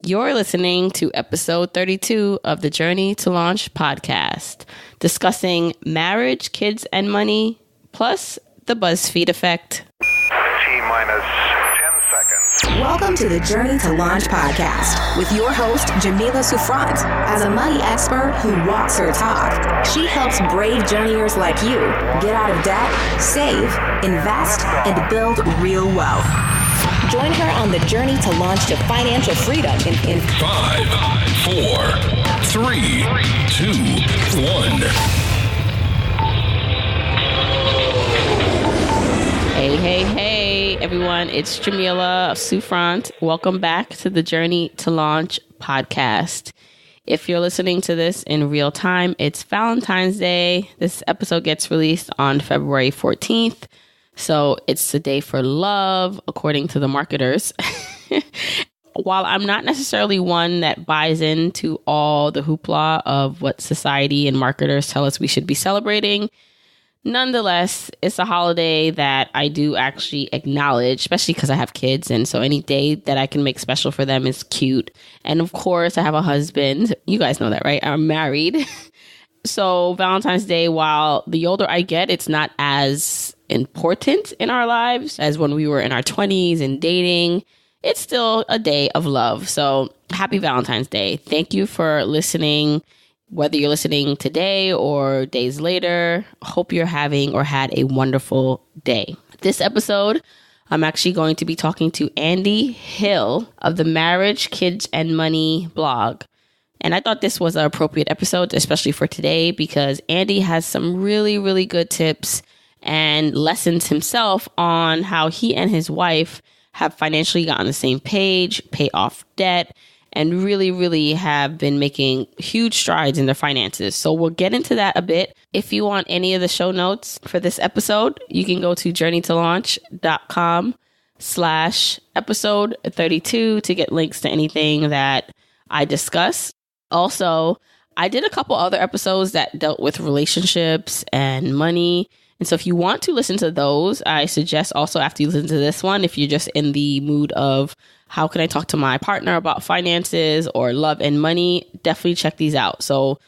You're listening to episode 32 of the Journey to Launch podcast, discussing marriage, kids, and money, plus the BuzzFeed effect. T-minus 10 seconds. Welcome to the Journey to Launch podcast with your host, Jamila Souffrant. As a money expert who walks her talk, she helps brave journeyers like you get out of debt, save, invest, and build real wealth. Join her on the journey to launch to financial freedom in 5, 4, 3, 2, 1. Hey, everyone. It's Jamila Souffrant. Welcome back to the Journey to Launch podcast. If you're listening to this in real time, it's Valentine's Day. This episode gets released on February 14th. So it's the day for love, according to the marketers. While I'm not necessarily one that buys into all the hoopla of what society and marketers tell us we should be celebrating, nonetheless, it's a holiday that I do actually acknowledge, especially because I have kids. And so any day that I can make special for them is cute. And of course, I have a husband. You guys know that, right? I'm married. So Valentine's Day, while the older I get, it's not as important in our lives as when we were in our 20s and dating. It's still a day of love. So happy Valentine's Day. Thank you for listening. Whether you're listening today or days later, hope you're having or had a wonderful day. This episode, I'm actually going to be talking to Andy Hill of the Marriage, Kids, and Money blog. And I thought this was an appropriate episode, especially for today, because Andy has some really, really good tips and lessons himself on how he and his wife have financially got on the same page, pay off debt, and really, really have been making huge strides in their finances. So we'll get into that a bit. If you want any of the show notes for this episode, you can go to journeytolaunch.com/episode 32 to get links to anything that I discuss. Also, I did a couple other episodes that dealt with relationships and money. And so if you want to listen to those, I suggest also after you listen to this one, if you're just in the mood of how can I talk to my partner about finances or love and money, definitely check these out. So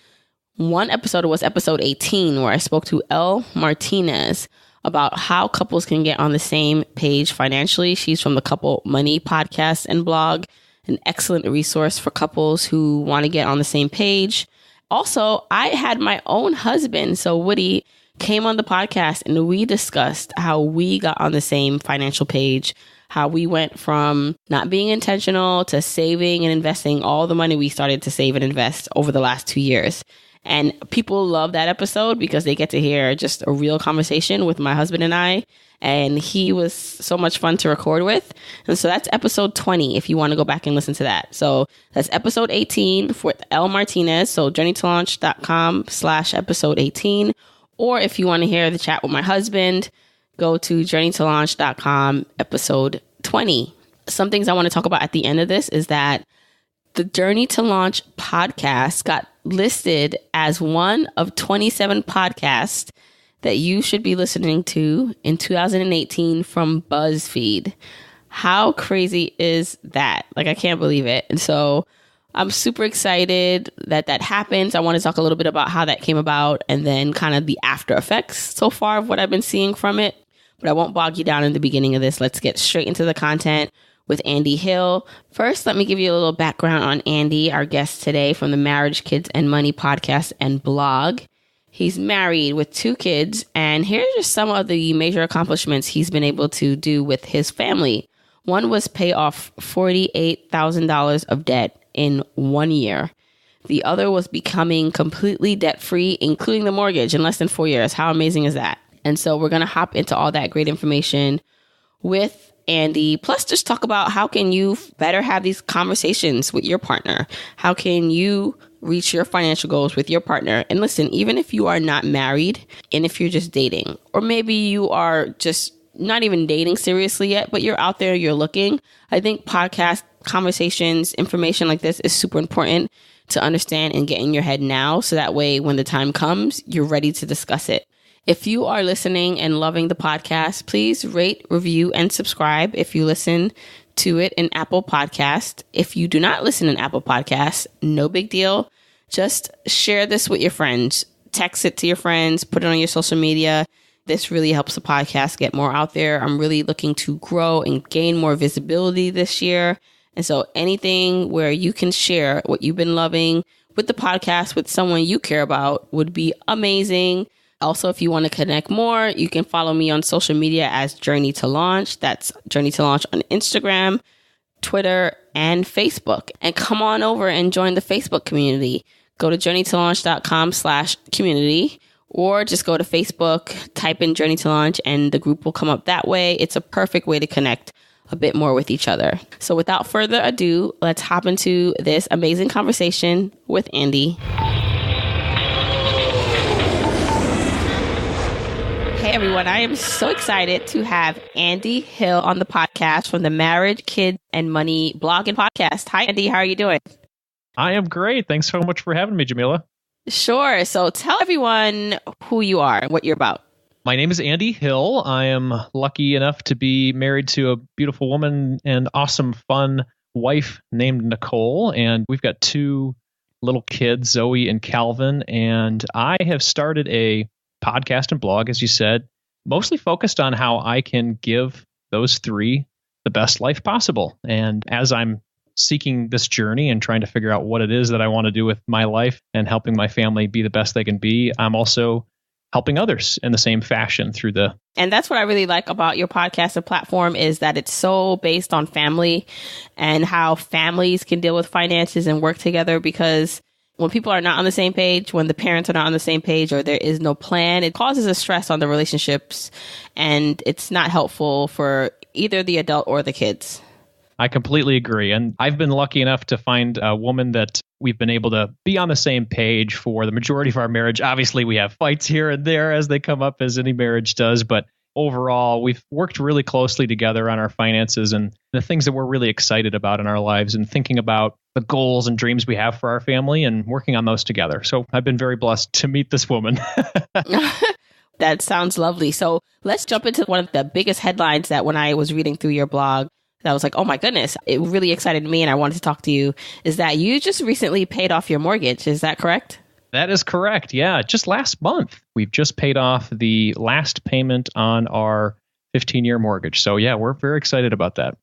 one episode was episode 18, where I spoke to Elle Martinez about how couples can get on the same page financially. She's from the Couple Money podcast and blog, an excellent resource for couples who want to get on the same page. Also, I had my own husband, so Woody, came on the podcast and we discussed how we got on the same financial page, how we went from not being intentional to saving and investing all the money we started to save and invest over the last 2 years. And people love that episode because they get to hear just a real conversation with my husband and I. And he was so much fun to record with. And so that's episode 20 if you want to go back and listen to that. So that's episode 18 for Elle Martinez. So journeytolaunch.com/episode 18. Or if you want to hear the chat with my husband, go to journeytolaunch.com, episode 20. Some things I want to talk about at the end of this is that the Journey to Launch podcast got listed as one of 27 podcasts that you should be listening to in 2018 from BuzzFeed. How crazy is that? Like, I can't believe it. And so I'm super excited that that happens. I want to talk a little bit about how that came about and then kind of the after effects so far of what I've been seeing from it. But I won't bog you down in the beginning of this. Let's get straight into the content with Andy Hill. First, let me give you a little background on Andy, our guest today from the Marriage, Kids, and Money podcast and blog. He's married with 2 kids, and here's just some of the major accomplishments he's been able to do with his family. One was pay off $48,000 of debt in 1 year. The other was becoming completely debt-free, including the mortgage, in less than 4 years. How amazing is that? And so we're going to hop into all that great information with Andy, plus just talk about how can you better have these conversations with your partner? How can you reach your financial goals with your partner? And listen, even if you are not married and if you're just dating, or maybe you are just not even dating seriously yet, but you're out there, you're looking, I think podcast conversations, information like this is super important to understand and get in your head now. So that way, when the time comes, you're ready to discuss it. If you are listening and loving the podcast, please rate, review, and subscribe if you listen to it in Apple Podcast. If you do not listen in Apple Podcasts, no big deal. Just share this with your friends. Text it to your friends, put it on your social media. This really helps the podcast get more out there. I'm really looking to grow and gain more visibility this year. And so anything where you can share what you've been loving with the podcast with someone you care about would be amazing. Also, if you want to connect more, you can follow me on social media as Journey to Launch. That's Journey to Launch on Instagram, Twitter, and Facebook. And come on over and join the Facebook community. Go to journeytolaunch.com/community, or just go to Facebook, type in Journey to Launch, and the group will come up that way. It's a perfect way to connect a bit more with each other. So without further ado, let's hop into this amazing conversation with Andy. Hey everyone, I am so excited to have Andy Hill on the podcast from the Marriage, Kids, and Money blog and podcast. Hi Andy, how are you doing? I am great. Thanks so much for having me, Jamila. Sure. So tell everyone who you are and what you're about. My name is Andy Hill. I am lucky enough to be married to a beautiful woman and awesome, fun wife named Nicole. And we've got two little kids, Zoe and Calvin. And I have started a podcast and blog, as you said, mostly focused on how I can give those three the best life possible. And as I'm seeking this journey and trying to figure out what it is that I want to do with my life and helping my family be the best they can be, I'm also helping others in the same fashion through the... And that's what I really like about your podcast and platform is that it's so based on family and how families can deal with finances and work together, because when people are not on the same page, when the parents are not on the same page, or there is no plan, it causes a stress on the relationships, and it's not helpful for either the adult or the kids. I completely agree. And I've been lucky enough to find a woman that we've been able to be on the same page for the majority of our marriage. Obviously, we have fights here and there as they come up, as any marriage does. But overall, we've worked really closely together on our finances and the things that we're really excited about in our lives, and thinking about the goals and dreams we have for our family and working on those together. So I've been very blessed to meet this woman. That sounds lovely. So let's jump into one of the biggest headlines that when I was reading through your blog, I was like, oh my goodness, it really excited me and I wanted to talk to you, is that you just recently paid off your mortgage. Is that correct? That is correct. Yeah. Just last month, we've just paid off the last payment on our 15-year mortgage. So yeah, we're very excited about that.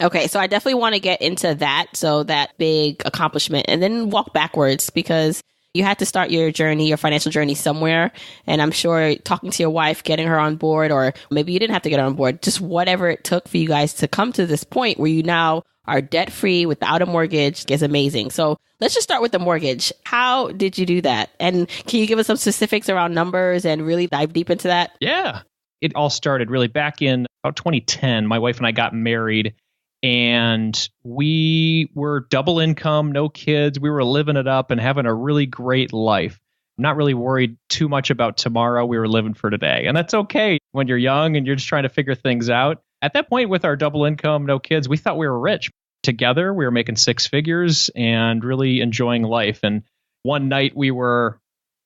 Okay. So I definitely want to get into that. So that big accomplishment, and then walk backwards, because you had to start your journey, your financial journey somewhere. And I'm sure talking to your wife, getting her on board, or maybe you didn't have to get her on board, just whatever it took for you guys to come to this point where you now are debt free without a mortgage is amazing. So let's just start with the mortgage. How did you do that? And can you give us some specifics around numbers and really dive deep into that? Yeah. It all started really back in about 2010. My wife and I got married, and we were double income, no kids. We were living it up and having a really great life. Not really worried too much about tomorrow. We were living for today. And that's okay when you're young and you're just trying to figure things out. At that point, with our double income, no kids, we thought we were rich. Together, we were making six figures and really enjoying life. And one night we were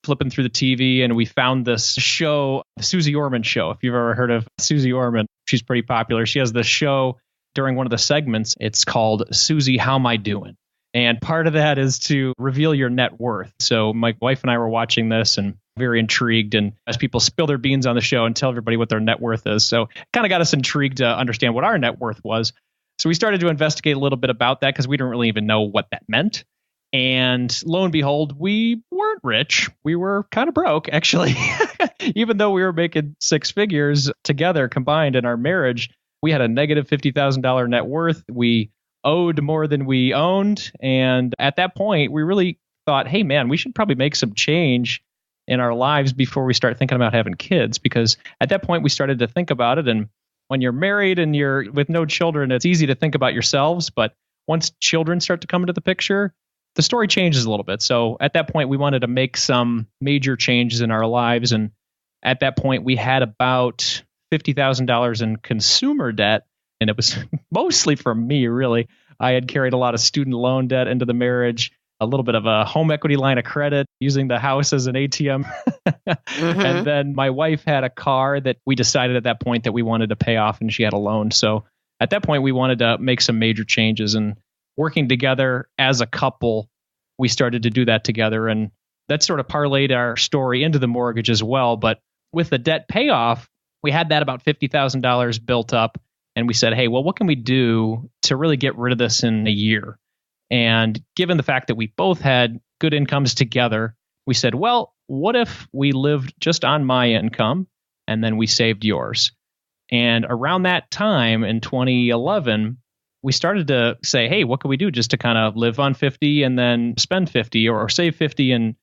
flipping through the TV and we found this show, the Susie Orman Show. If you've ever heard of Susie Orman, she's pretty popular. She has this show during one of the segments. It's called Susie, How Am I Doing? And part of that is to reveal your net worth. So my wife and I were watching this and very intrigued. And as people spill their beans on the show and tell everybody what their net worth is. So it kind of got us intrigued to understand what our net worth was. So we started to investigate a little bit about that because we didn't really even know what that meant. And lo and behold, we weren't rich. We were kind of broke, actually. Even though we were making six figures together combined in our marriage, we had a negative $50,000 net worth. We owed more than we owned. And at that point, we really thought, hey, man, we should probably make some change in our lives before we start thinking about having kids. Because at that point, we started to think about it. And when you're married and you're with no children, it's easy to think about yourselves. But once children start to come into the picture, the story changes a little bit. So at that point, we wanted to make some major changes in our lives. And at that point, we had about $50,000 in consumer debt. And it was mostly from me, really. I had carried a lot of student loan debt into the marriage, a little bit of a home equity line of credit, using the house as an ATM. And then my wife had a car that we decided at that point that we wanted to pay off, and she had a loan. So at that point, we wanted to make some major changes, and working together as a couple, we started to do that together. And that sort of parlayed our story into the mortgage as well. But with the debt payoff, we had that about $50,000 built up. And we said, hey, well, what can we do to really get rid of this in a year? And given the fact that we both had good incomes together, we said, well, what if we lived just on my income and then we saved yours? And around that time in 2011, we started to say, hey, what can we do just to kind of live on 50 and then spend 50 or save 50 and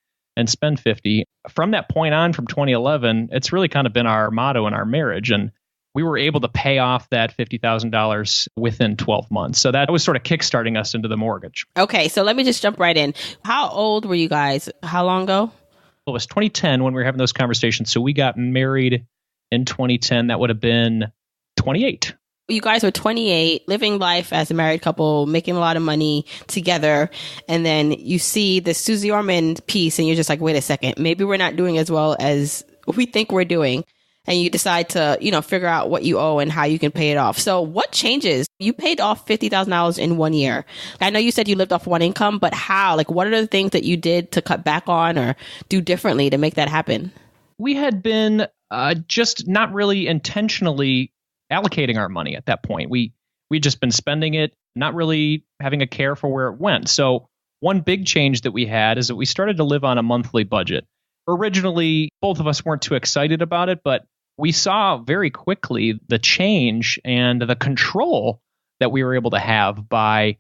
spend 50? From that point on, from 2011, it's really kind of been our motto in our marriage. And we were able to pay off that $50,000 within 12 months. So that was sort of kickstarting us into the mortgage. Okay, so let me just jump right in. How old were you guys? How long ago? It was 2010 when we were having those conversations. So we got married in 2010. That would have been 28. You guys were 28, living life as a married couple, making a lot of money together. And then you see the Susie Orman piece and you're just like, wait a second, maybe we're not doing as well as we think we're doing. And you decide to, figure out what you owe and how you can pay it off. So what changes? You paid off $50,000 in 1 year. I know you said you lived off one income, but how? Like, what are the things that you did to cut back on or do differently to make that happen? We had been just not really intentionally allocating our money at that point. We'd just been spending it, not really having a care for where it went. So one big change that we had is that we started to live on a monthly budget. Originally, both of us weren't too excited about it, but we saw very quickly the change and the control that we were able to have by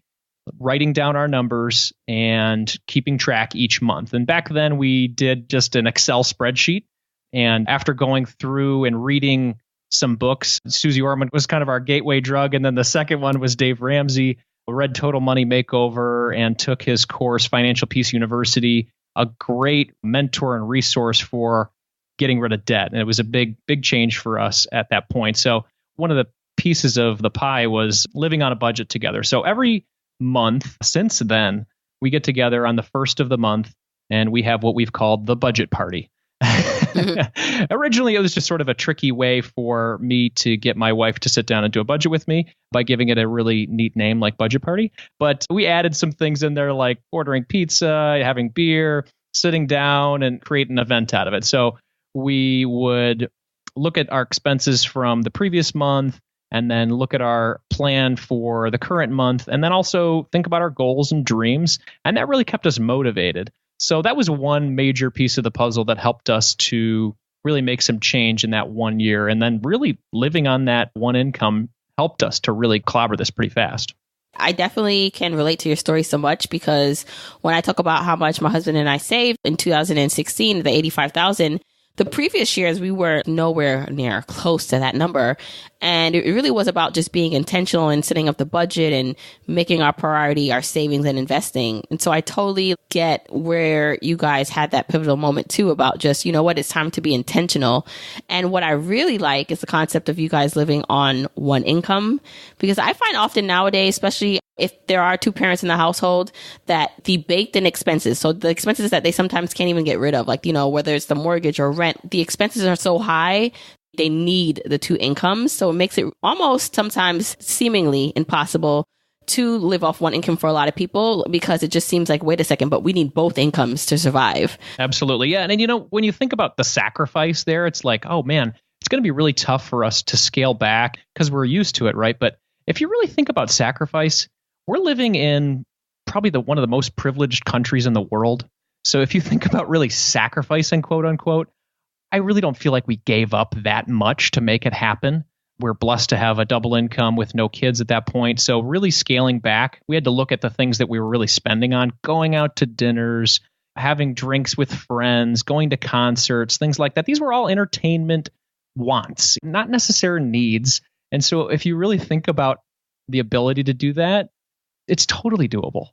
writing down our numbers and keeping track each month. And back then we did just an Excel spreadsheet. And after going through and reading some books, Susie Orman was kind of our gateway drug. And then the second one was Dave Ramsey, who read Total Money Makeover and took his course, Financial Peace University, a great mentor and resource for getting rid of debt. And it was a big, big change for us at that point. So one of the pieces of the pie was living on a budget together. So every month since then, we get together on the first of the month and we have what we've called the budget party. Originally, it was just sort of a tricky way for me to get my wife to sit down and do a budget with me by giving it a really neat name like budget party. But we added some things in there like ordering pizza, having beer, sitting down and create an event out of it. So we would look at our expenses from the previous month and then look at our plan for the current month and then also think about our goals and dreams. And that really kept us motivated. So that was one major piece of the puzzle that helped us to really make some change in that 1 year. And then really living on that one income helped us to really clobber this pretty fast. I definitely can relate to your story so much because when I talk about how much my husband and I saved in 2016, the $85,000, the previous years, we were nowhere near close to that number. And it really was about just being intentional and setting up the budget and making our priority our savings and investing. And so I totally get where you guys had that pivotal moment too about just, it's time to be intentional. And what I really like is the concept of you guys living on one income, because I find often nowadays, especially if there are two parents in the household, that the baked in expenses, so the expenses that they sometimes can't even get rid of, like, whether it's the mortgage or rent, the expenses are so high, they need the two incomes. So it makes it almost sometimes seemingly impossible to live off one income for a lot of people because it just seems like, wait a second, but we need both incomes to survive. Absolutely. Yeah. And when you think about the sacrifice there, it's like, oh man, it's going to be really tough for us to scale back because we're used to it, right? But if you really think about sacrifice, we're living in probably one of the most privileged countries in the world. So if you think about really sacrificing, quote unquote, I really don't feel like we gave up that much to make it happen. We're blessed to have a double income with no kids at that point. So really scaling back, we had to look at the things that we were really spending on, going out to dinners, having drinks with friends, going to concerts, things like that. These were all entertainment wants, not necessary needs. And so if you really think about the ability to do that, it's totally doable.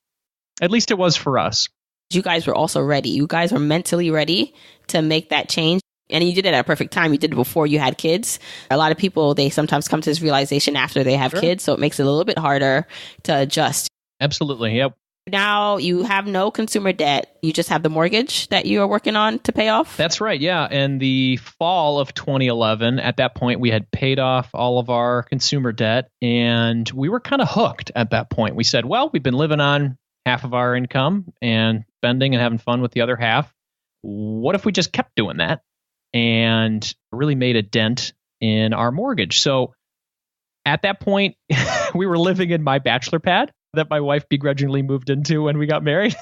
At least it was for us. You guys were also ready. You guys were mentally ready to make that change. And you did it at a perfect time. You did it before you had kids. A lot of people, they sometimes come to this realization after they have kids. So it makes it a little bit harder to adjust. Absolutely. Yep. Now you have no consumer debt. You just have the mortgage that you are working on to pay off? That's right. Yeah. And the fall of 2011, at that point, we had paid off all of our consumer debt and we were kind of hooked at that point. We said, well, we've been living on half of our income and spending and having fun with the other half. What if we just kept doing that and really made a dent in our mortgage? So at that point, we were living in my bachelor pad that my wife begrudgingly moved into when we got married.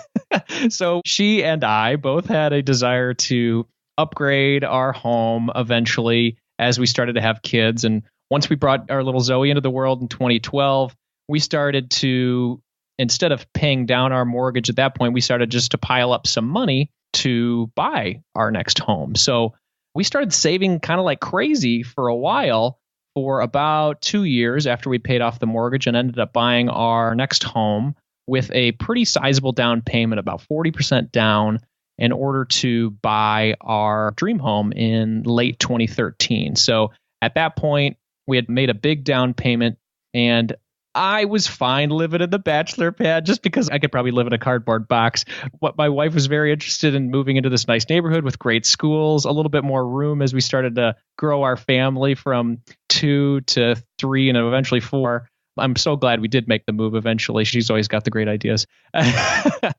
So she and I both had a desire to upgrade our home eventually as we started to have kids. And once we brought our little Zoe into the world in 2012, we started to, instead of paying down our mortgage at that point, we started just to pile up some money to buy our next home. So we started saving kind of like crazy for a while, for about 2 years after we paid off the mortgage, and ended up buying our next home with a pretty sizable down payment, about 40% down, in order to buy our dream home in late 2013. So at that point, we had made a big down payment, and I was fine living in the bachelor pad just because I could probably live in a cardboard box. What my wife was very interested in moving into this nice neighborhood with great schools, a little bit more room as we started to grow our family from 2 to 3 and eventually 4. I'm so glad we did make the move eventually. She's always got the great ideas. At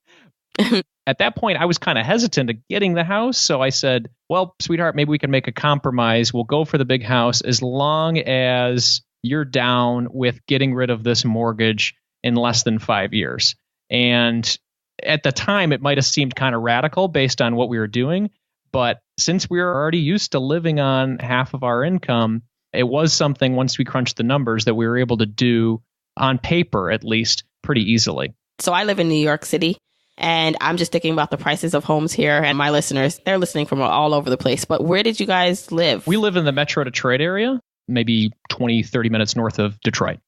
that point, I was kind of hesitant of getting the house. So I said, well, sweetheart, maybe we can make a compromise. We'll go for the big house as long as you're down with getting rid of this mortgage in less than 5 years. And at the time, it might have seemed kind of radical based on what we were doing. But since we were already used to living on half of our income, it was something, once we crunched the numbers, that we were able to do on paper, at least, pretty easily. So I live in New York City, and I'm just thinking about the prices of homes here. And my listeners, they're listening from all over the place. But where did you guys live? We live in the Metro Detroit area, maybe 20, 30 minutes north of Detroit.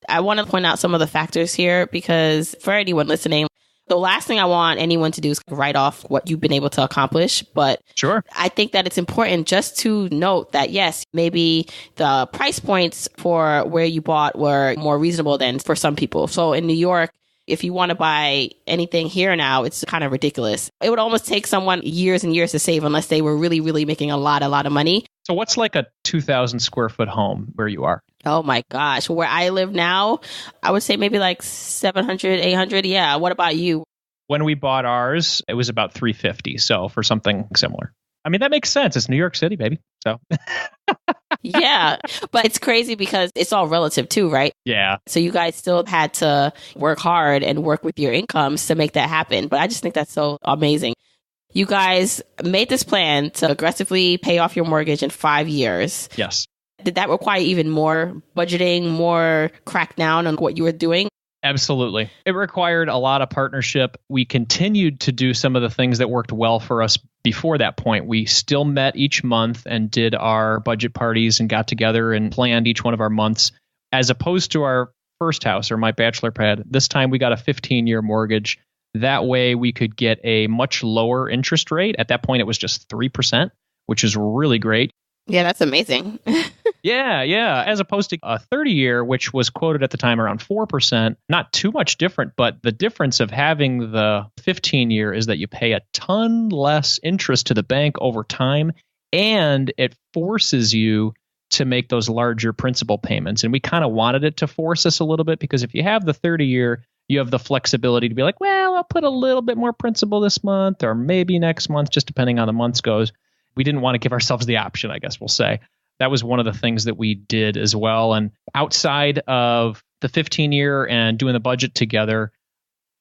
I want to point out some of the factors here, because for anyone listening, the last thing I want anyone to do is write off what you've been able to accomplish. But sure, I think that it's important just to note that, yes, maybe the price points for where you bought were more reasonable than for some people. So in New York, if you want to buy anything here now, it's kind of ridiculous. It would almost take someone years and years to save unless they were really, really making a lot of money. So what's like a 2,000 square foot home where you are? Oh my gosh. Where I live now, I would say maybe like 700, 800. Yeah. What about you? When we bought ours, it was about 350. So for something similar. I mean, that makes sense. It's New York City, baby. So yeah, but it's crazy because it's all relative too, right? Yeah. So you guys still had to work hard and work with your incomes to make that happen. But I just think that's so amazing. You guys made this plan to aggressively pay off your mortgage in 5 years. Yes. Did that require even more budgeting, more crackdown on what you were doing? Absolutely. It required a lot of partnership. We continued to do some of the things that worked well for us before that point. We still met each month and did our budget parties and got together and planned each one of our months, as opposed to our first house or my bachelor pad. This time we got a 15-year mortgage. That way we could get a much lower interest rate. At that point, it was just 3%, which is really great. Yeah, that's amazing. Yeah. As opposed to a 30-year, which was quoted at the time around 4%. Not too much different, but the difference of having the 15-year is that you pay a ton less interest to the bank over time, and it forces you to make those larger principal payments. And we kind of wanted it to force us a little bit, because if you have the 30-year, you have the flexibility to be like, well, I'll put a little bit more principal this month or maybe next month, just depending on the months goes. We didn't want to give ourselves the option, I guess we'll say. That was one of the things that we did as well. And outside of the 15-year and doing the budget together,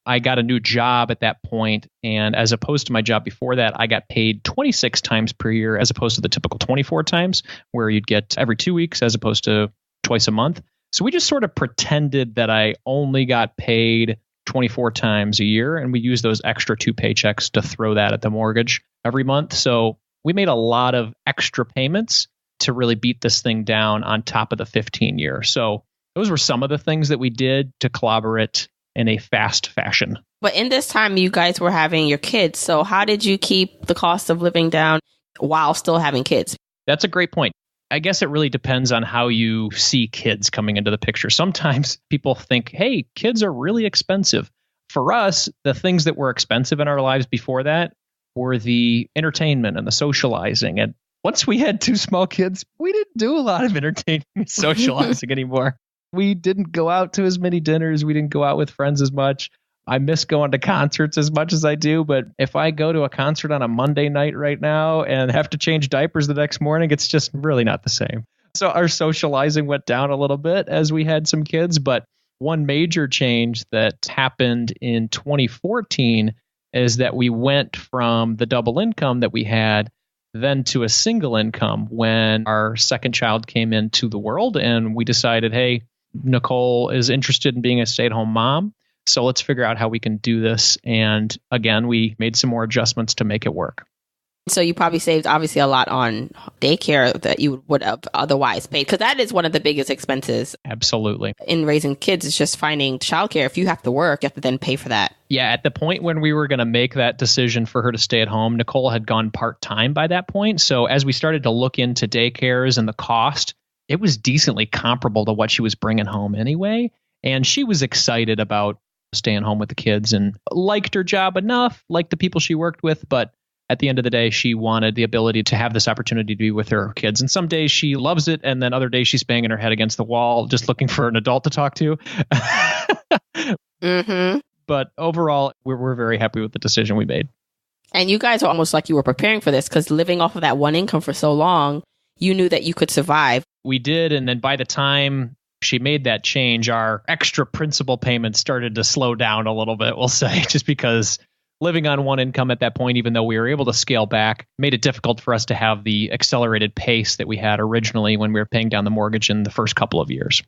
I got a new job at that point. And as opposed to my job before that, I got paid 26 times per year, as opposed to the typical 24 times where you'd get every 2 weeks as opposed to twice a month. So we just sort of pretended that I only got paid 24 times a year. And we used those extra 2 paychecks to throw that at the mortgage every month. So we made a lot of extra payments to really beat this thing down on top of the 15-year. So those were some of the things that we did to clobber it in a fast fashion. But in this time, you guys were having your kids. So how did you keep the cost of living down while still having kids? That's a great point. I guess it really depends on how you see kids coming into the picture. Sometimes people think, hey, kids are really expensive. For us, the things that were expensive in our lives before that were the entertainment and the socializing. And once we had 2 small kids, we didn't do a lot of entertaining and socializing anymore. We didn't go out to as many dinners. We didn't go out with friends as much. I miss going to concerts as much as I do, but if I go to a concert on a Monday night right now and have to change diapers the next morning, it's just really not the same. So our socializing went down a little bit as we had some kids, but one major change that happened in 2014 is that we went from the double income that we had then to a single income when our second child came into the world, and we decided, hey, Nicole is interested in being a stay-at-home mom. So let's figure out how we can do this. And again, we made some more adjustments to make it work. So you probably saved obviously a lot on daycare that you would have otherwise paid, because that is one of the biggest expenses. Absolutely. In raising kids is just finding childcare. If you have to work, you have to then pay for that. Yeah, at the point when we were going to make that decision for her to stay at home, Nicole had gone part-time by that point. So as we started to look into daycares and the cost, it was decently comparable to what she was bringing home anyway. And she was excited about staying home with the kids and liked her job enough, liked the people she worked with, but at the end of the day, she wanted the ability to have this opportunity to be with her kids. And some days she loves it, and then other days she's banging her head against the wall, just looking for an adult to talk to. But overall, we're very happy with the decision we made. And you guys are almost like you were preparing for this, because living off of that one income for so long, you knew that you could survive. We did. And then by the time she made that change, our extra principal payments started to slow down a little bit, we'll say, just because living on one income at that point, even though we were able to scale back, made it difficult for us to have the accelerated pace that we had originally when we were paying down the mortgage in the first couple of years.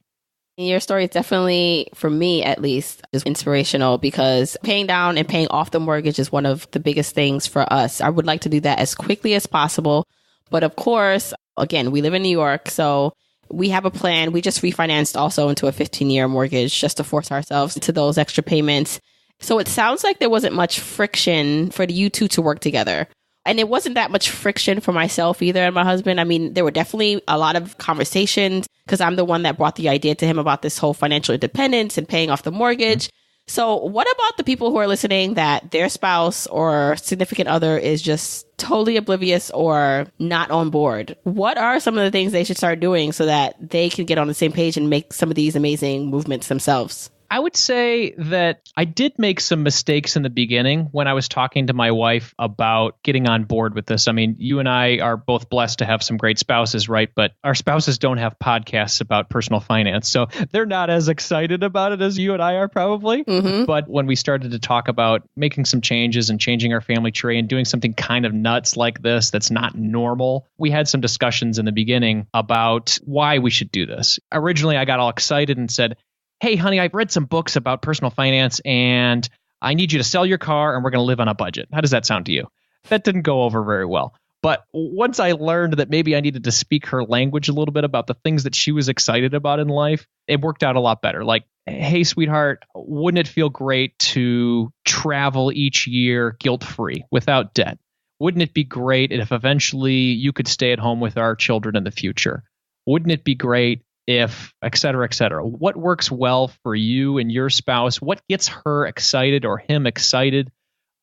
Your story is definitely, for me at least, is inspirational, because paying down and paying off the mortgage is one of the biggest things for us. I would like to do that as quickly as possible. But of course, again, we live in New York, so we have a plan. We just refinanced also into a 15-year mortgage just to force ourselves to those extra payments. So it sounds like there wasn't much friction for you two to work together. And it wasn't that much friction for myself either and my husband. I mean, there were definitely a lot of conversations, because I'm the one that brought the idea to him about this whole financial independence and paying off the mortgage. So what about the people who are listening that their spouse or significant other is just totally oblivious or not on board? What are some of the things they should start doing so that they can get on the same page and make some of these amazing movements themselves? I would say that I did make some mistakes in the beginning when I was talking to my wife about getting on board with this. I mean, you and I are both blessed to have some great spouses, right? But our spouses don't have podcasts about personal finance, so they're not as excited about it as you and I are probably. But when we started to talk about making some changes and changing our family tree and doing something kind of nuts like this that's not normal, we had some discussions in the beginning about why we should do this. Originally, I got all excited and said, hey, honey, I've read some books about personal finance and I need you to sell your car and we're going to live on a budget. How does that sound to you? That didn't go over very well. But once I learned that maybe I needed to speak her language a little bit about the things that she was excited about in life, it worked out a lot better. Like, hey, sweetheart, wouldn't it feel great to travel each year guilt-free without debt? Wouldn't it be great if eventually you could stay at home with our children in the future? Wouldn't it be great if, et cetera, et cetera? What works well for you and your spouse? What gets her excited or him excited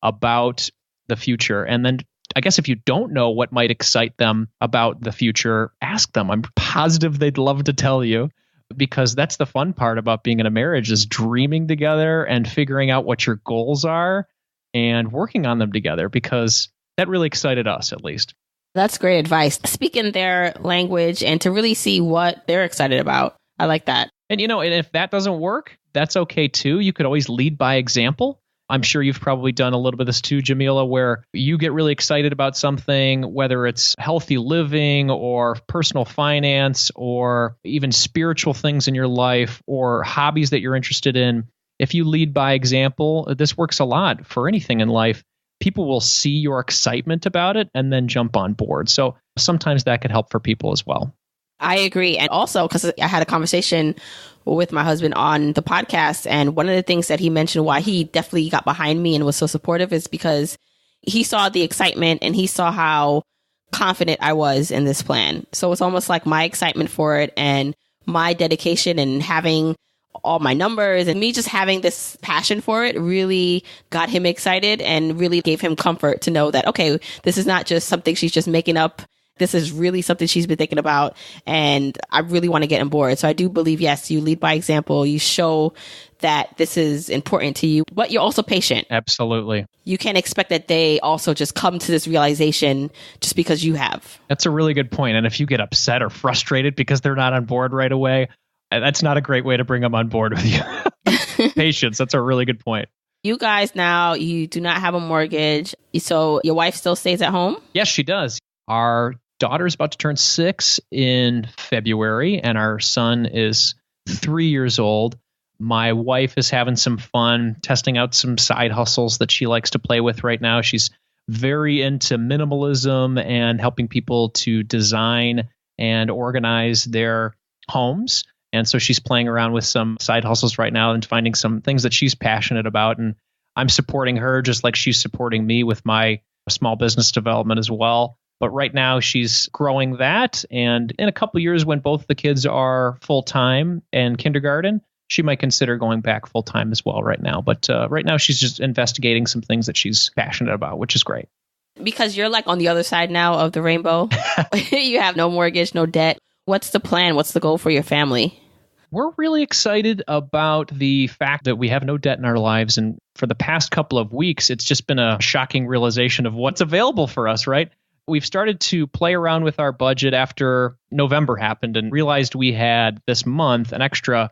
about the future? And then I guess if you don't know what might excite them about the future, ask them. I'm positive they'd love to tell you, because that's the fun part about being in a marriage, is dreaming together and figuring out what your goals are and working on them together, because that really excited us, at least. That's great advice. Speak in their language and to really see what they're excited about. I like that. And, and if that doesn't work, that's okay too. You could always lead by example. I'm sure you've probably done a little bit of this too, Jamila, where you get really excited about something, whether it's healthy living or personal finance or even spiritual things in your life or hobbies that you're interested in. If you lead by example, this works a lot for anything in life. People will see your excitement about it and then jump on board. So sometimes that could help for people as well. I agree. And also, because I had a conversation with my husband on the podcast, and one of the things that he mentioned why he definitely got behind me and was so supportive is because he saw the excitement and he saw how confident I was in this plan. So it's almost like my excitement for it and my dedication and having all my numbers. And me just having this passion for it really got him excited and really gave him comfort to know that, okay, this is not just something she's just making up. This is really something she's been thinking about, and I really want to get on board. So I do believe, yes, you lead by example. You show that this is important to you, but you're also patient. Absolutely. You can't expect that they also just come to this realization just because you have. That's a really good point. And if you get upset or frustrated because they're not on board right away, that's not a great way to bring them on board with you. Patience. That's a really good point. You guys now, you do not have a mortgage. So your wife still stays at home? Yes, she does. Our daughter's about to turn 6 in February, and our son is 3 years old. My wife is having some fun testing out some side hustles that she likes to play with right now. She's very into minimalism and helping people to design and organize their homes. And so she's playing around with some side hustles right now and finding some things that she's passionate about. And I'm supporting her just like she's supporting me with my small business development as well. But right now she's growing that. And in a couple of years, when both the kids are full-time and kindergarten, she might consider going back full-time as well right now. But right now she's just investigating some things that she's passionate about, which is great. Because you're like on the other side now of the rainbow. You have no mortgage, no debt. What's the plan? What's the goal for your family? We're really excited about the fact that we have no debt in our lives. And for the past couple of weeks, it's just been a shocking realization of what's available for us, right? We've started to play around with our budget after November happened and realized we had this month an extra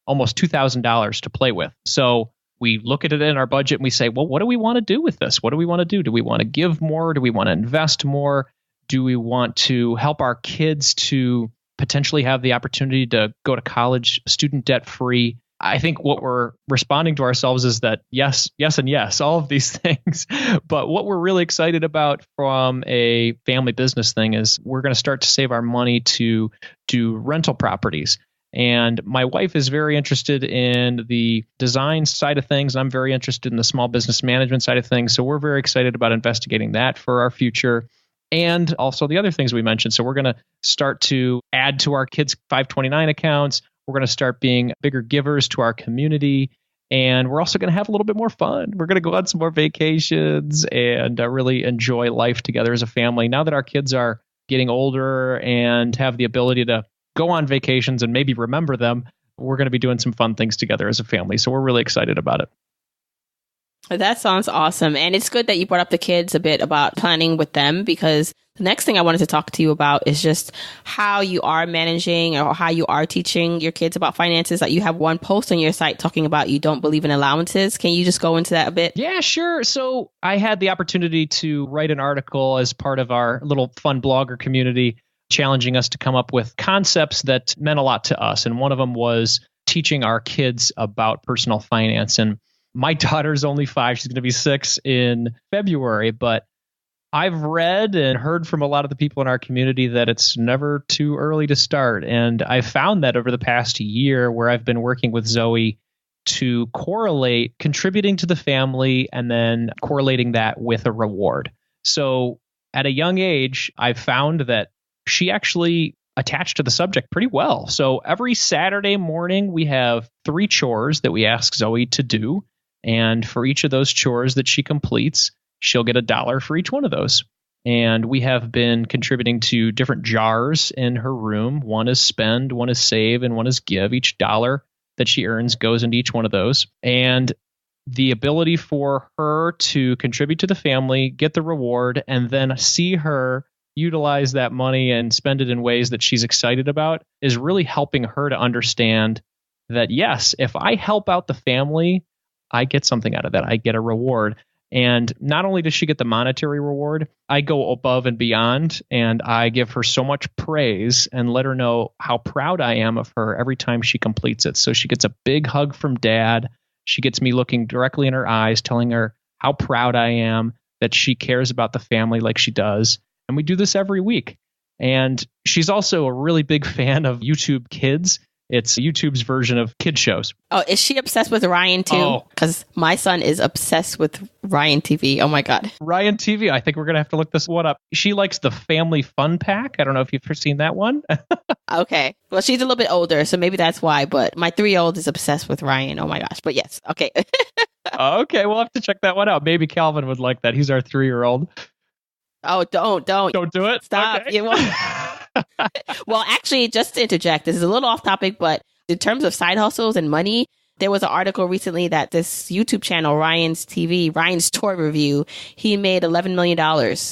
almost $2,000 to play with. So we look at it in our budget and we say, well, what do we want to do with this? What do we want to do? Do we want to give more? Do we want to invest more? Do we want to help our kids to potentially have the opportunity to go to college student debt free? I think what we're responding to ourselves is that yes, yes, and yes, all of these things. But what we're really excited about from a family business thing is we're going to start to save our money to do rental properties. And my wife is very interested in the design side of things. I'm very interested in the small business management side of things. So we're very excited about investigating that for our future. And also the other things we mentioned. So we're going to start to add to our kids' 529 accounts. We're going to start being bigger givers to our community. And we're also going to have a little bit more fun. We're going to go on some more vacations and really enjoy life together as a family. Now that our kids are getting older and have the ability to go on vacations and maybe remember them, we're going to be doing some fun things together as a family. So we're really excited about it. That sounds awesome. And it's good that you brought up the kids a bit about planning with them, because the next thing I wanted to talk to you about is just how you are managing or how you are teaching your kids about finances. Like you have one post on your site talking about you don't believe in allowances. Can you just go into that a bit? Yeah, sure. So I had the opportunity to write an article as part of our little fun blogger community, challenging us to come up with concepts that meant a lot to us. And one of them was teaching our kids about personal finance. And my daughter's only 5. She's going to be 6 in February. But I've read and heard from a lot of the people in our community that it's never too early to start. And I found that over the past year where I've been working with Zoe to correlate contributing to the family and then correlating that with a reward. So at a young age, I found that she actually attached to the subject pretty well. So every Saturday morning, we have 3 chores that we ask Zoe to do. And for each of those chores that she completes, she'll get $1 for each one of those. And we have been contributing to different jars in her room. One is spend, one is save, and one is give. Each $1 that she earns goes into each one of those. And the ability for her to contribute to the family, get the reward, and then see her utilize that money and spend it in ways that she's excited about is really helping her to understand that, yes, if I help out the family, I get something out of that. I get a reward. And not only does she get the monetary reward, I go above and beyond, and I give her so much praise and let her know how proud I am of her every time she completes it. So she gets a big hug from Dad. She gets me looking directly in her eyes, telling her how proud I am that she cares about the family like she does. And we do this every week. And she's also a really big fan of YouTube Kids. It's YouTube's version of kid shows. Oh, is she obsessed with Ryan too? Because my son is obsessed with Ryan TV. Oh my God. Ryan TV. I think we're going to have to look this one up. She likes the Family Fun Pack. I don't know if you've seen that one. Okay. Well, she's a little bit older, so maybe that's why. But my 3-year-old is obsessed with Ryan. Oh my gosh. But yes. Okay. Okay. We'll have to check that one out. Maybe Calvin would like that. He's our 3-year-old. Oh, don't do it. Stop. Okay. Well, actually, just to interject, this is a little off topic, but in terms of side hustles and money, there was an article recently that this YouTube channel, Ryan's TV, Ryan's Toy Review, he made $11 million.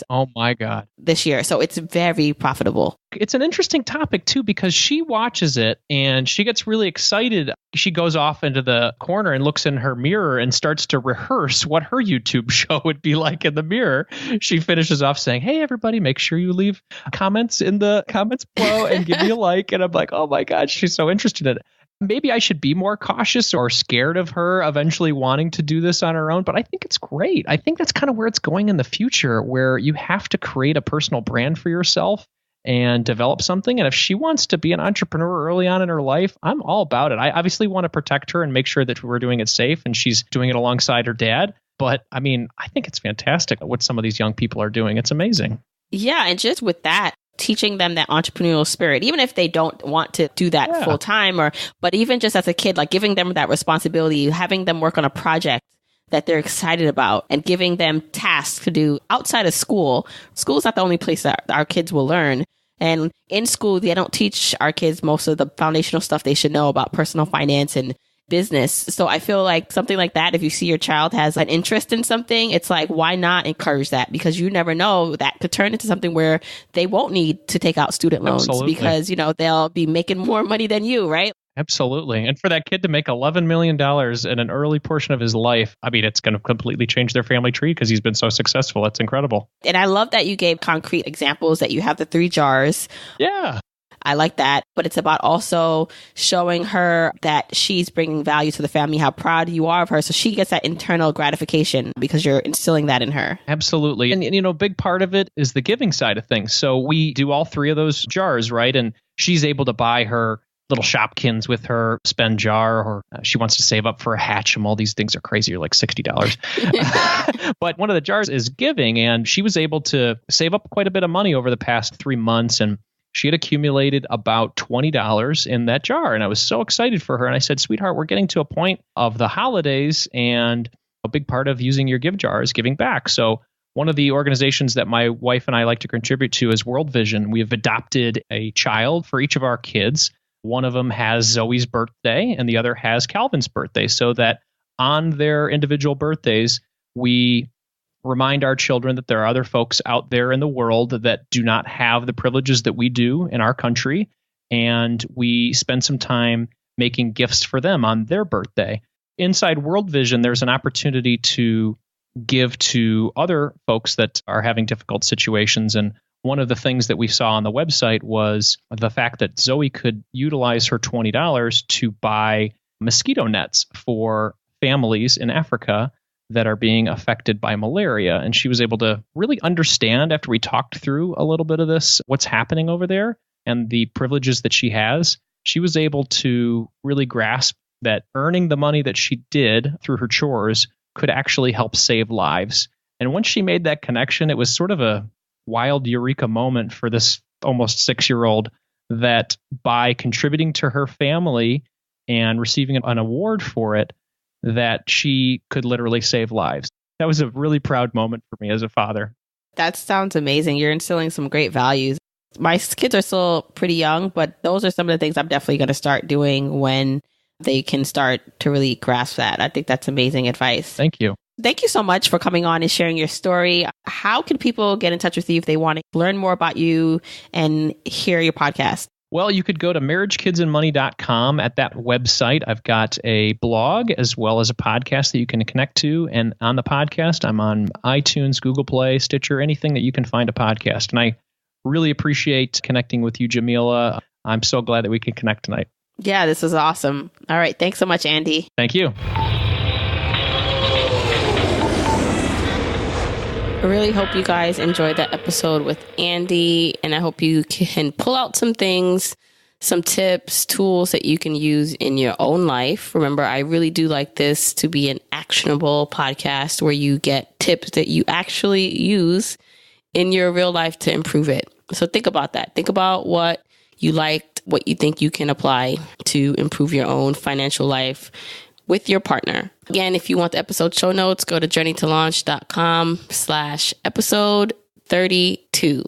Oh my God. This year. So it's very profitable. It's an interesting topic too, because she watches it and she gets really excited. She goes off into the corner and looks in her mirror and starts to rehearse what her YouTube show would be like in the mirror. She finishes off saying, "Hey, everybody, make sure you leave comments in the comments below and give me a like." And I'm like, oh my God, she's so interested in it. Maybe I should be more cautious or scared of her eventually wanting to do this on her own, but I think it's great. I think that's kind of where it's going in the future, where you have to create a personal brand for yourself and develop something. And if she wants to be an entrepreneur early on in her life, I'm all about it. I obviously want to protect her and make sure that we're doing it safe and she's doing it alongside her dad. But I mean, I think it's fantastic what some of these young people are doing. It's amazing. Yeah. And just with that, teaching them that entrepreneurial spirit, even if they don't want to do that full time, but even just as a kid, like giving them that responsibility, having them work on a project that they're excited about and giving them tasks to do outside of school. School is not the only place that our kids will learn. And in school, they don't teach our kids most of the foundational stuff they should know about personal finance and business. So I feel like something like that, if you see your child has an interest in something, it's like, why not encourage that? Because you never know, that could turn into something where they won't need to take out student loans. Absolutely. Because, they'll be making more money than you, right? Absolutely. And for that kid to make $11 million in an early portion of his life, I mean, it's going to completely change their family tree because he's been so successful. It's incredible. And I love that you gave concrete examples, that you have the 3 jars. Yeah. I like that. But it's about also showing her that she's bringing value to the family, how proud you are of her. So she gets that internal gratification because you're instilling that in her. Absolutely. And, a big part of it is the giving side of things. So we do all 3 of those jars, right? And she's able to buy her little Shopkins with her spend jar, or she wants to save up for a Hatchem. All these things are crazy. They're like $60. But one of the jars is giving, and she was able to save up quite a bit of money over the past 3 months. And she had accumulated about $20 in that jar. And I was so excited for her. And I said, "Sweetheart, we're getting to a point of the holidays, and a big part of using your give jar is giving back." So one of the organizations that my wife and I like to contribute to is World Vision. We have adopted a child for each of our kids. One of them has Zoe's birthday and the other has Calvin's birthday, so that on their individual birthdays, we remind our children that there are other folks out there in the world that do not have the privileges that we do in our country. And we spend some time making gifts for them on their birthday. Inside World Vision, there's an opportunity to give to other folks that are having difficult situations. And one of the things that we saw on the website was the fact that Zoe could utilize her $20 to buy mosquito nets for families in Africa that are being affected by malaria. And she was able to really understand, after we talked through a little bit of this, what's happening over there and the privileges that she has. She was able to really grasp that earning the money that she did through her chores could actually help save lives. And once she made that connection, it was sort of a wild eureka moment for this almost 6-year-old, that by contributing to her family and receiving an award for it, that she could literally save lives. That was a really proud moment for me as a father. That sounds amazing. You're instilling some great values. My kids are still pretty young, but those are some of the things I'm definitely going to start doing when they can start to really grasp that. I think that's amazing advice. Thank you. Thank you so much for coming on and sharing your story. How can people get in touch with you if they want to learn more about you and hear your podcast? Well, you could go to marriagekidsandmoney.com. At that website, I've got a blog as well as a podcast that you can connect to. And on the podcast, I'm on iTunes, Google Play, Stitcher, anything that you can find a podcast. And I really appreciate connecting with you, Jamila. I'm so glad that we can connect tonight. Yeah, this was awesome. All right. Thanks so much, Andy. Thank you. I really hope you guys enjoyed that episode with Andy, and I hope you can pull out some things some tips, tools that you can use in your own life. Remember, I really do like this to be an actionable podcast where you get tips that you actually use in your real life to improve it. So think about that. Think about what you liked, what you think you can apply to improve your own financial life with your partner. Again, if you want the episode show notes, go to journeytolaunch.com/episode 32.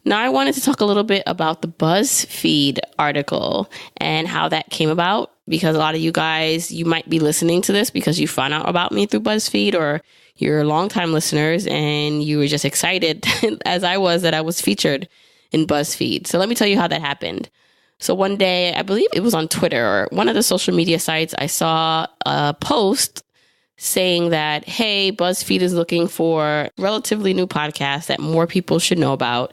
Now, I wanted to talk a little bit about the BuzzFeed article and how that came about, because a lot of you guys, you might be listening to this because you found out about me through BuzzFeed, or you're longtime listeners and you were just excited, as I was, that I was featured in BuzzFeed. So let me tell you how that happened. So one day, I believe it was on Twitter or one of the social media sites, I saw a post saying that, hey, BuzzFeed is looking for relatively new podcasts that more people should know about.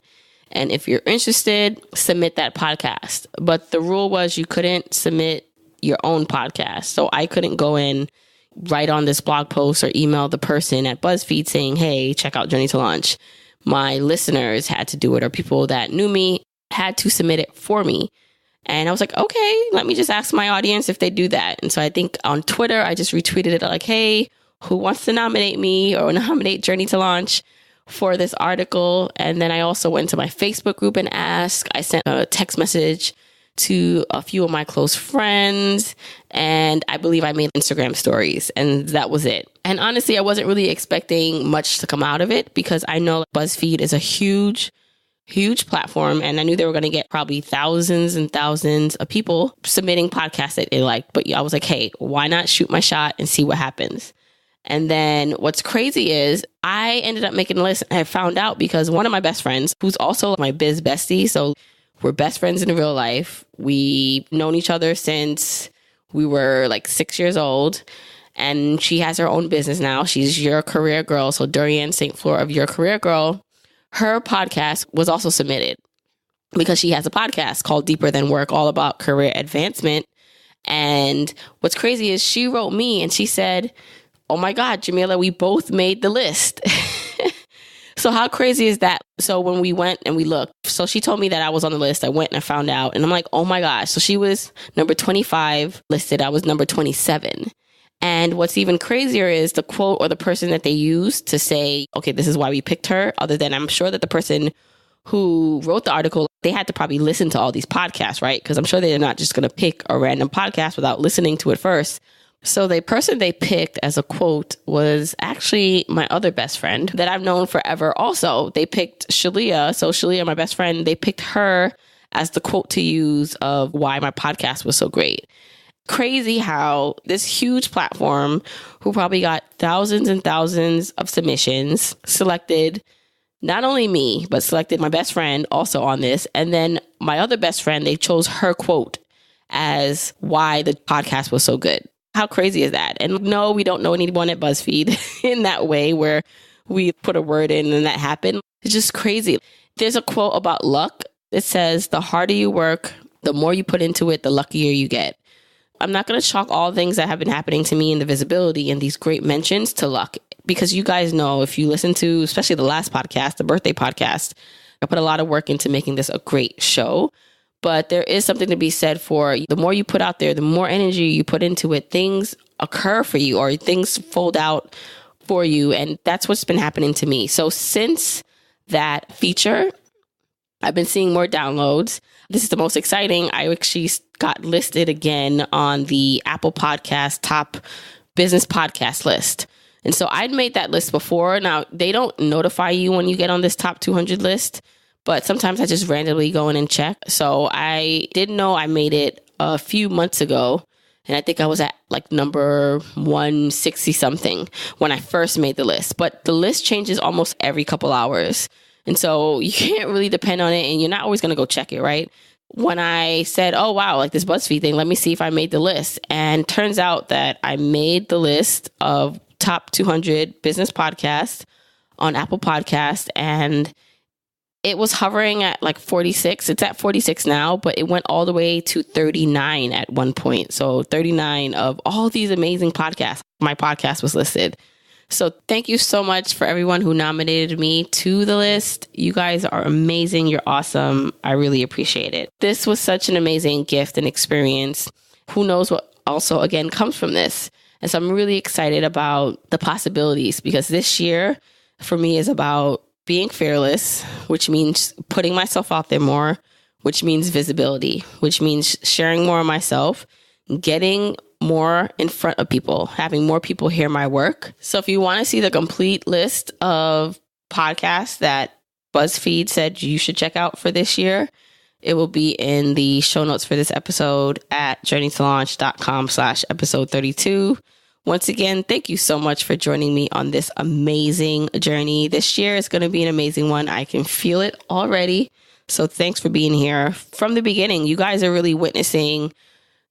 And if you're interested, submit that podcast. But the rule was you couldn't submit your own podcast. So I couldn't go in, write on this blog post or email the person at BuzzFeed saying, hey, check out Journey to Launch. My listeners had to do it, or people that knew me had to submit it for me. And I was like, okay, let me just ask my audience if they do that. And so I think on Twitter, I just retweeted it like, hey, who wants to nominate me or nominate Journey to Launch for this article? And then I also went to my Facebook group and asked. I sent a text message to a few of my close friends, and I believe I made Instagram stories, and that was it. And honestly, I wasn't really expecting much to come out of it, because I know BuzzFeed is a huge platform, and I knew they were going to get probably thousands and thousands of people submitting podcasts that they like. But I was like, hey, why not shoot my shot and see what happens? And then what's crazy is I ended up making a list. I found out because one of my best friends, who's also my biz bestie, so we're best friends in real life. We've known each other since we were like 6 years old. And she has her own business now. She's Your Career Girl. So Dorian St. Fleur of Your Career Girl, her podcast was also submitted because she has a podcast called Deeper Than Work, all about career advancement. And what's crazy is she wrote me and she said, oh my God, Jamila, we both made the list. So how crazy is that? So when we went and we looked, so she told me that I was on the list. I went and I found out, and I'm like, oh my gosh. So she was number 25 listed. I was number 27. And what's even crazier is the quote or the person that they used to say, okay, this is why we picked her. Other than, I'm sure that the person who wrote the article, they had to probably listen to all these podcasts, right? Because I'm sure they're not just going to pick a random podcast without listening to it first. So the person they picked as a quote was actually my other best friend that I've known forever. Also, they picked Shalia. So Shalia, my best friend, they picked her as the quote to use of why my podcast was so great. Crazy how this huge platform, who probably got thousands and thousands of submissions, selected not only me, but selected my best friend also on this. And then my other best friend, they chose her quote as why the podcast was so good. How crazy is that? And no, we don't know anyone at BuzzFeed in that way where we put a word in and that happened. It's just crazy. There's a quote about luck. It says, the harder you work, the more you put into it, the luckier you get. I'm not going to chalk all things that have been happening to me in the visibility and these great mentions to luck, because you guys know, if you listen to, especially the last podcast, the birthday podcast, I put a lot of work into making this a great show. But there is something to be said for the more you put out there, the more energy you put into it, things occur for you or things fold out for you. And that's what's been happening to me. So since that feature, I've been seeing more downloads. This is the most exciting. I actually got listed again on the Apple Podcast top business podcast list. And so I'd made that list before. Now, they don't notify you when you get on this top 200 list, but sometimes I just randomly go in and check. So I didn't know I made it a few months ago. And I think I was at like number 160 something when I first made the list. But the list changes almost every couple hours. And so you can't really depend on it, and you're not always going to go check it, right? When I said, oh, wow, like this BuzzFeed thing, let me see if I made the list. And turns out that I made the list of top 200 business podcasts on Apple Podcasts, and it was hovering at like 46. It's at 46 now, but it went all the way to 39 at one point. So 39 of all these amazing podcasts, my podcast was listed. So thank you so much for everyone who nominated me to the list. You guys are amazing. You're awesome. I really appreciate it. This was such an amazing gift and experience. Who knows what also, again, comes from this. And so I'm really excited about the possibilities, because this year for me is about being fearless, which means putting myself out there more, which means visibility, which means sharing more of myself, getting more in front of people, having more people hear my work. So if you want to see the complete list of podcasts that BuzzFeed said you should check out for this year, it will be in the show notes for this episode at journeytolaunch.com/episode 32. Once again, thank you so much for joining me on this amazing journey. This year is going to be an amazing one. I can feel it already. So thanks for being here from the beginning. You guys are really witnessing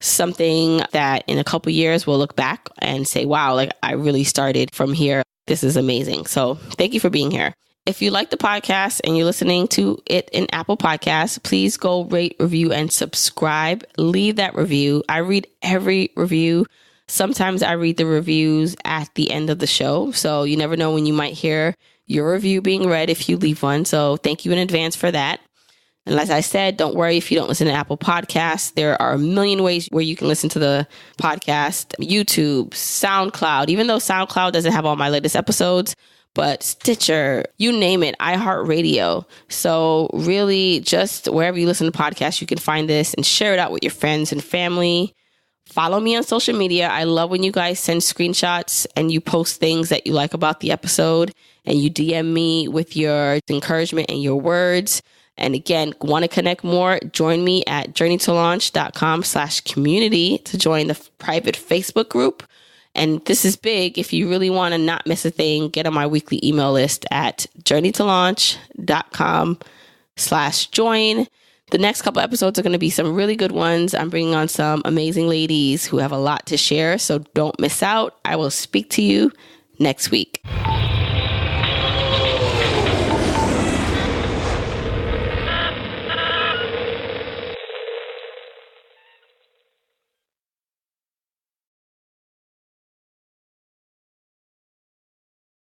something that in a couple years we'll look back and say, wow, like I really started from here. This is amazing. So thank you for being here. If you like the podcast and you're listening to it in Apple Podcasts, please go rate, review, and subscribe. Leave that review. I read every review. Sometimes I read the reviews at the end of the show. So you never know when you might hear your review being read if you leave one. So thank you in advance for that. And as I said, don't worry if you don't listen to Apple Podcasts. There are a million ways where you can listen to the podcast. YouTube, SoundCloud, even though SoundCloud doesn't have all my latest episodes, but Stitcher, you name it, iHeartRadio. So really just wherever you listen to podcasts, you can find this and share it out with your friends and family. Follow me on social media. I love when you guys send screenshots and you post things that you like about the episode and you DM me with your encouragement and your words. And again, want to connect more? Join me at journeytolaunch.com/community to join the private Facebook group. And this is big. If you really want to not miss a thing, get on my weekly email list at journeytolaunch.com/join. The next couple episodes are going to be some really good ones. I'm bringing on some amazing ladies who have a lot to share. So don't miss out. I will speak to you next week.